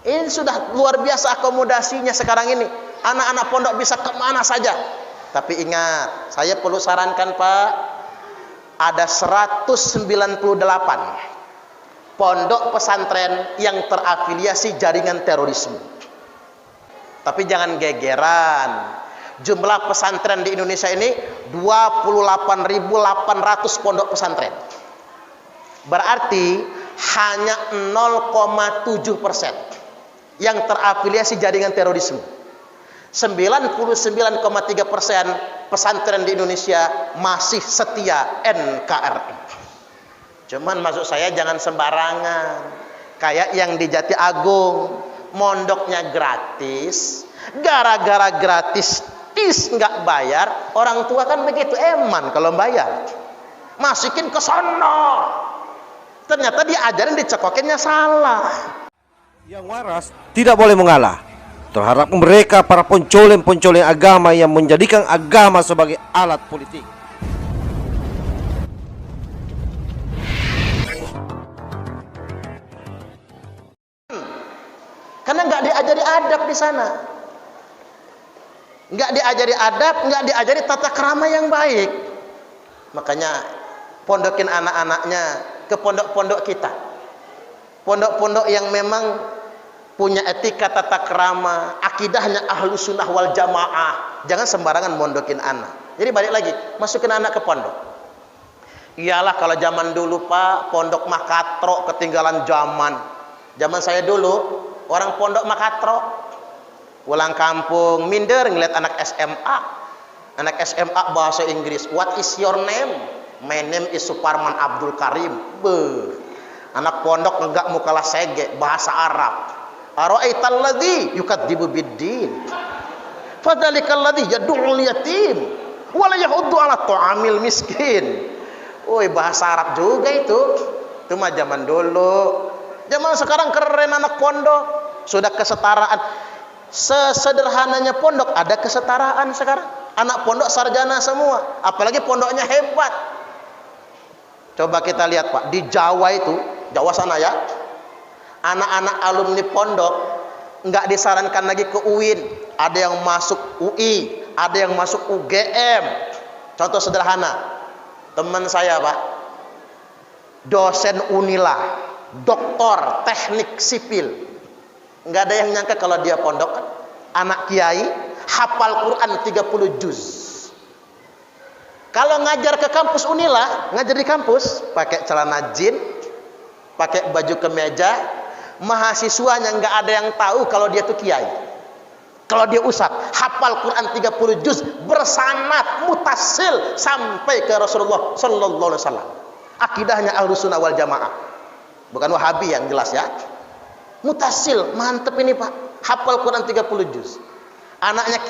Ini sudah luar biasa akomodasinya sekarang ini. Anak-anak pondok bisa kemana saja. Tapi ingat, saya perlu sarankan Pak, ada 198 pondok pesantren yang terafiliasi jaringan terorisme. Tapi jangan gegeran. Jumlah pesantren di Indonesia ini 28.800 pondok pesantren. Berarti hanya 0,7% yang terafiliasi jaringan terorisme. 99,3% pesantren di Indonesia masih setia NKRI. Cuman maksud saya jangan sembarangan. Kayak yang di Jati Agung, mondoknya gratis. Gara-gara gratis nggak bayar, orang tua kan begitu eman kalau bayar. Masukin ke sono. Ternyata diajarin dicekokinnya salah. Yang waras tidak boleh mengalah terhadap mereka para pencoleng-pencoleng agama yang menjadikan agama sebagai alat politik. Karena nggak diajari adab di sana, nggak diajari adab, nggak diajari tata krama yang baik. Makanya pondokin anak-anaknya ke pondok-pondok kita, pondok-pondok yang memang punya etika tata krama, akidahnya ahlu sunnah wal jamaah. Jangan sembarangan mondokin anak. Jadi balik lagi, masukin anak ke pondok. Iyalah kalau zaman dulu Pak, pondok mah katro, ketinggalan zaman. Zaman saya dulu, orang pondok mah katro. Pulang kampung, minder ngeliat anak SMA. Anak SMA bahasa Inggris. What is your name? My name is Suparman Abdul Karim. Beuh. Anak pondok enggak mukalah sege, bahasa Arab. Ara'aital ladzi yukadzibu biddin. Fadzalikal ladzi yad'ul yatim wa la yahuddu 'ala ta'amil miskin. Woi, bahasa Arab juga itu. Itu mah zaman dulu. Zaman sekarang keren anak pondok. Sudah kesetaraan. Sesederhananya pondok ada kesetaraan sekarang. Anak pondok sarjana semua. Apalagi pondoknya hebat. Coba kita lihat Pak, di Jawa itu, Jawa sana ya. Anak-anak alumni pondok nggak disarankan lagi ke UIN, ada yang masuk UI, ada yang masuk UGM. Contoh sederhana, teman saya Pak, dosen Unila, doktor teknik sipil, nggak ada yang nyangka kalau dia pondok kan, anak kiai, hafal Quran 30 juz. Kalau ngajar ke kampus Unila, ngajar di kampus pakai celana jin, pakai baju kemeja, mahasiswanya nggak ada yang tahu kalau dia tuh kiai, kalau dia ustaz, hafal Quran 30 juz, bersanad mutasil sampai ke Rasulullah sallallahu alaihi wasallam. Akidahnya Ahlus Sunnah wal Jamaah, bukan Wahabi yang jelas ya. Mutasil, mantep ini Pak, hafal Quran 30 juz. Anaknya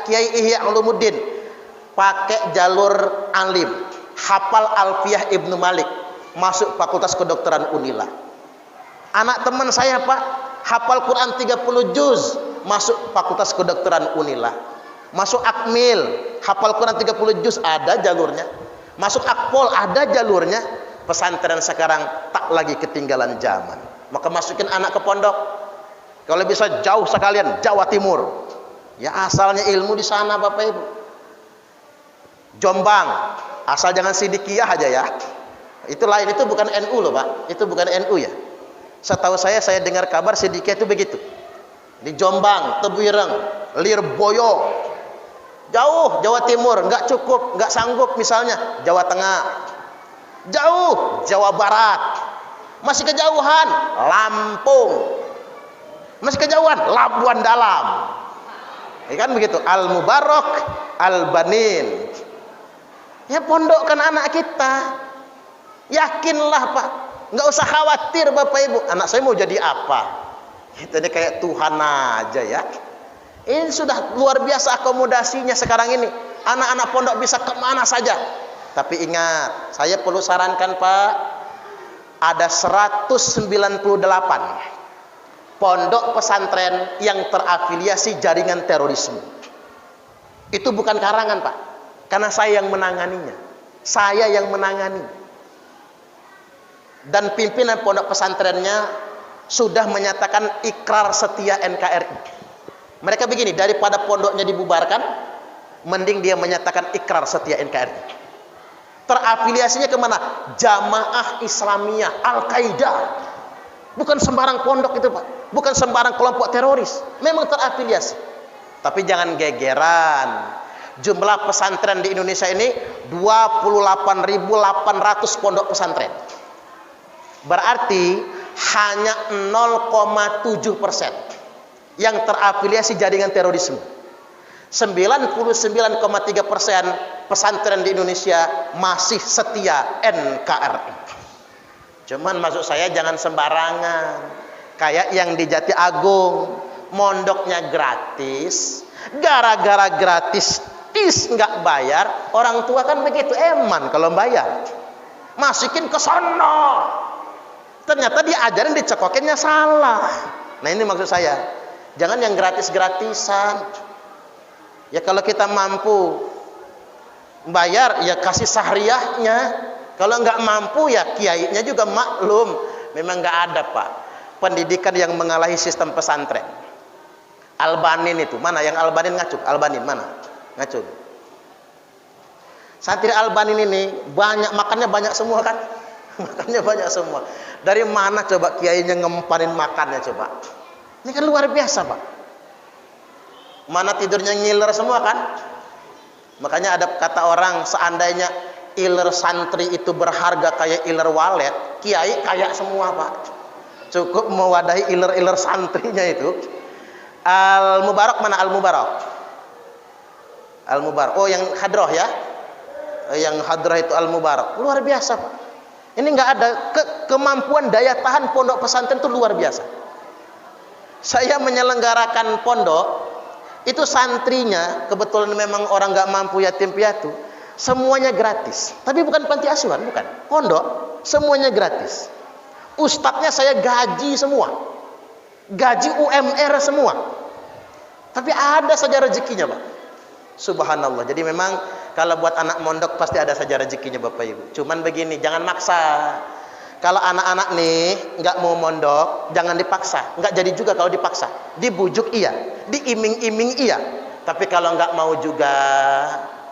Kiai Ihya Ulumuddin pakai jalur alim, hafal Alfiyah Ibnu Malik, masuk Fakultas Kedokteran Unila. Anak teman saya Pak, hafal Quran 30 juz, masuk Fakultas Kedokteran Unila. Masuk Akmil, hafal Quran 30 juz, ada jalurnya. Masuk Akpol, ada jalurnya. Pesantren sekarang tak lagi ketinggalan zaman. Maka masukin anak ke pondok. Kalau bisa jauh sekalian, Jawa Timur. Ya asalnya ilmu di sana Bapak Ibu. Jombang, asal jangan Sidikiyah aja ya. Itu lain, itu bukan NU loh Pak. Itu bukan NU ya. Setahu saya dengar kabar Sidikiyah itu begitu. Di Jombang, Tebuireng, Lirboyo, jauh Jawa Timur, nggak cukup, nggak sanggup misalnya Jawa Tengah, jauh Jawa Barat, masih kejauhan Lampung, masih kejauhan Labuan Dalam, ya kan begitu. Al Mubarak, Al Banin. Ya pondokkan anak kita, yakinlah Pak. Nggak usah khawatir Bapak Ibu, anak saya mau jadi apa. Ini kayak Tuhan aja ya. Ini sudah luar biasa akomodasinya sekarang ini. Anak-anak pondok bisa kemana saja. Tapi ingat, saya perlu sarankan Pak, ada 198 pondok pesantren yang terafiliasi jaringan terorisme. Itu bukan karangan Pak, karena saya yang menanganinya. Saya yang menangani. Dan pimpinan pondok pesantrennya sudah menyatakan ikrar setia NKRI. Mereka begini, daripada pondoknya dibubarkan, mending dia menyatakan ikrar setia NKRI. Terafiliasinya kemana? Jamaah Islamiyah, Al-Qaeda. Bukan sembarang pondok itu, Pak. Bukan sembarang kelompok teroris. Memang terafiliasi. Tapi jangan gegeran. Jumlah pesantren di Indonesia ini 28.800 pondok pesantren. Berarti hanya 0,7% yang terafiliasi jaringan terorisme. 99,3% pesantren di Indonesia masih setia NKRI. Cuman maksud saya jangan sembarangan. Kayak yang di Jati Agung, mondoknya gratis. Gara-gara gratis nggak bayar, orang tua kan begitu eman kalau bayar. Masukin ke sono. Ternyata diajarin dicekokinnya salah. Nah ini maksud saya. Jangan yang gratis-gratisan. Ya kalau kita mampu bayar ya kasih sahriyahnya. Kalau nggak mampu ya kiainya juga maklum. Memang nggak ada, Pak, pendidikan yang mengalahi sistem pesantren. Albanin itu mana? Yang Albanin ngacung? Albanin mana? Ngacung. Santri Albanin ini banyak makannya banyak semua kan? Makannya banyak semua. Dari mana coba kiainya ngempanin makannya coba? Ini kan luar biasa, Pak. Mana tidurnya ngiler semua kan? Makanya ada kata orang, seandainya iler santri itu berharga kayak iler walet, kiai kaya semua, Pak. Cukup mewadahi iler-iler santrinya itu. Al-Mubarak mana? Al-Mubarak. Al-Mubarak. Oh, yang hadroh ya? Yang hadroh itu Al-Mubarak. Luar biasa, Pak. Ini nggak ada kemampuan daya tahan pondok pesantren itu luar biasa. Saya menyelenggarakan pondok, itu santrinya kebetulan memang orang nggak mampu, yatim piatu, semuanya gratis. Tapi bukan panti asuhan, bukan. Pondok semuanya gratis. Ustadznya saya gaji semua, gaji UMR semua. Tapi ada saja rezekinya, Pak. Subhanallah. Jadi memang kalau buat anak mondok pasti ada saja rezekinya, Bapak Ibu. Cuman begini, jangan maksa. Kalau anak-anak nih nggak mau mondok, jangan dipaksa. Nggak jadi juga kalau dipaksa. Dibujuk iya, diiming-iming iya. Tapi kalau nggak mau juga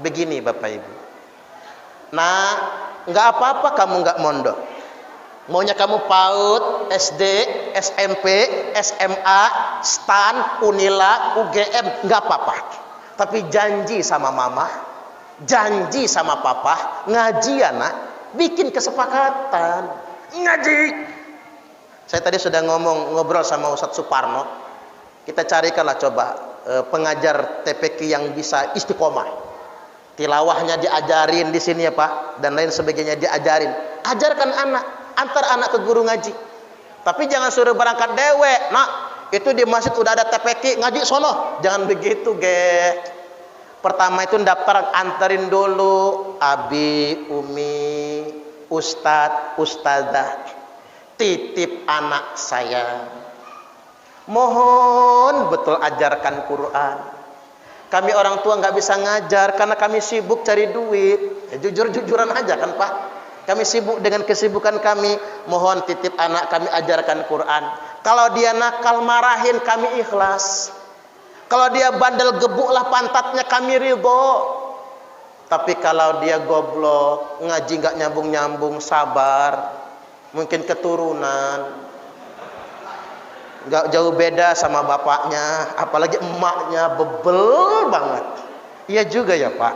begini, Bapak Ibu. Nah, nggak apa-apa kamu nggak mondok. Maunya kamu PAUD, SD, SMP, SMA, STAN, UNILA, UGM, nggak apa-apa. Tapi janji sama mama, janji sama papa, ngaji anak, bikin kesepakatan, ngaji. Saya tadi sudah ngobrol sama Ustadz Suparno. Kita carikanlah coba pengajar TPQ yang bisa istiqomah. Tilawahnya diajarin di sini ya Pak, dan lain sebagainya diajarin. Ajarkan anak, antar anak ke guru ngaji. Tapi jangan suruh berangkat dewe. Nah, itu di masjid udah ada TPQ, ngaji sono. Jangan begitu, ge. Pertama itu daftar, anterin dulu abi, umi, ustadz, ustadzah. Titip anak saya. Mohon betul ajarkan Quran. Kami orang tua nggak bisa ngajar karena kami sibuk cari duit. Ya, jujur-jujuran aja kan Pak. Kami sibuk dengan kesibukan kami. Mohon titip anak kami ajarkan Quran. Kalau dia nakal marahin, kami ikhlas. Kalau dia bandel gebuklah pantatnya, kami ridho. Tapi kalau dia goblok, ngaji nggak nyambung-nyambung, sabar. Mungkin keturunan. Nggak jauh beda sama bapaknya, apalagi emaknya, bebel banget. Iya juga ya Pak.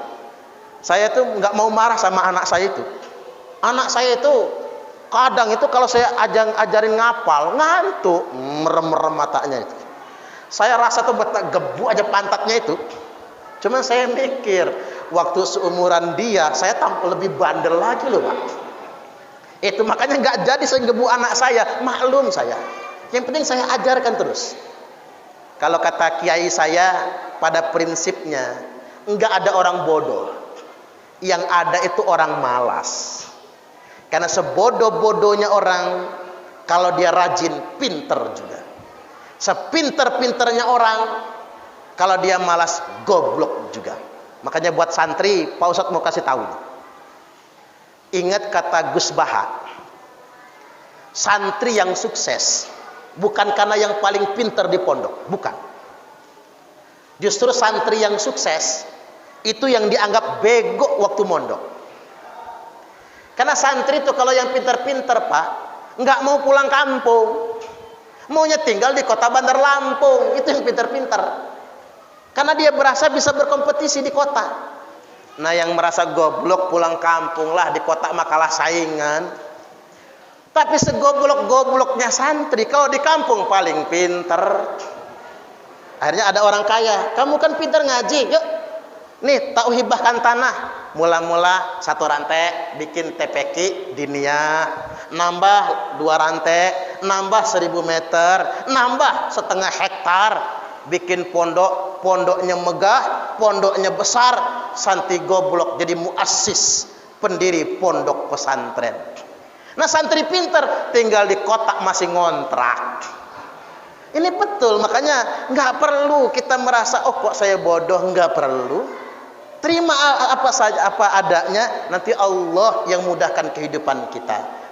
Saya tuh nggak mau marah sama anak saya itu. Anak saya itu kadang itu kalau saya ajarin ngapal, ngantuk, merem-merem matanya itu. Saya rasa tuh betak gebuk aja pantatnya itu. Cuman saya mikir, waktu seumuran dia, saya tampil lebih bandel lagi loh Pak. Itu makanya nggak jadi saya gebuk anak saya, maklum saya. Yang penting saya ajarkan terus. Kalau kata kiai saya, pada prinsipnya nggak ada orang bodoh. Yang ada itu orang malas. Karena sebodoh-bodohnya orang, kalau dia rajin, pinter juga. Sepinter-pinternya orang, kalau dia malas, goblok juga. Makanya buat santri, Pak Ustadz mau kasih tahu. Ingat kata Gus Baha, santri yang sukses Bukan karena yang paling pintar di pondok, bukan. Justru santri yang sukses itu yang dianggap bego waktu mondok. Karena santri itu kalau yang pintar-pintar, Pak, nggak mau pulang kampung, maunya tinggal di kota Bandar Lampung. Itu yang pintar-pintar, karena dia berasa bisa berkompetisi di kota. Nah, yang merasa goblok pulang kampung lah, di kota mah kalah saingan. Tapi segoblok-gobloknya santri kalau di kampung paling pintar. Akhirnya ada orang kaya, kamu kan pintar ngaji, yuk nih tak hibahkan tanah. Mula-mula 1 rantai bikin TPQ diniyah, nambah 2 rantai, nambah 1000 meter, nambah 1/2 hektar, bikin pondok. Pondoknya megah, pondoknya besar. Santri goblok jadi muassis, pendiri pondok pesantren. Nah, santri pintar tinggal di kota masih ngontrak. Ini betul, makanya nggak perlu kita merasa oh kok saya bodoh, nggak perlu. Terima apa saja apa adanya, nanti Allah yang mudahkan kehidupan kita.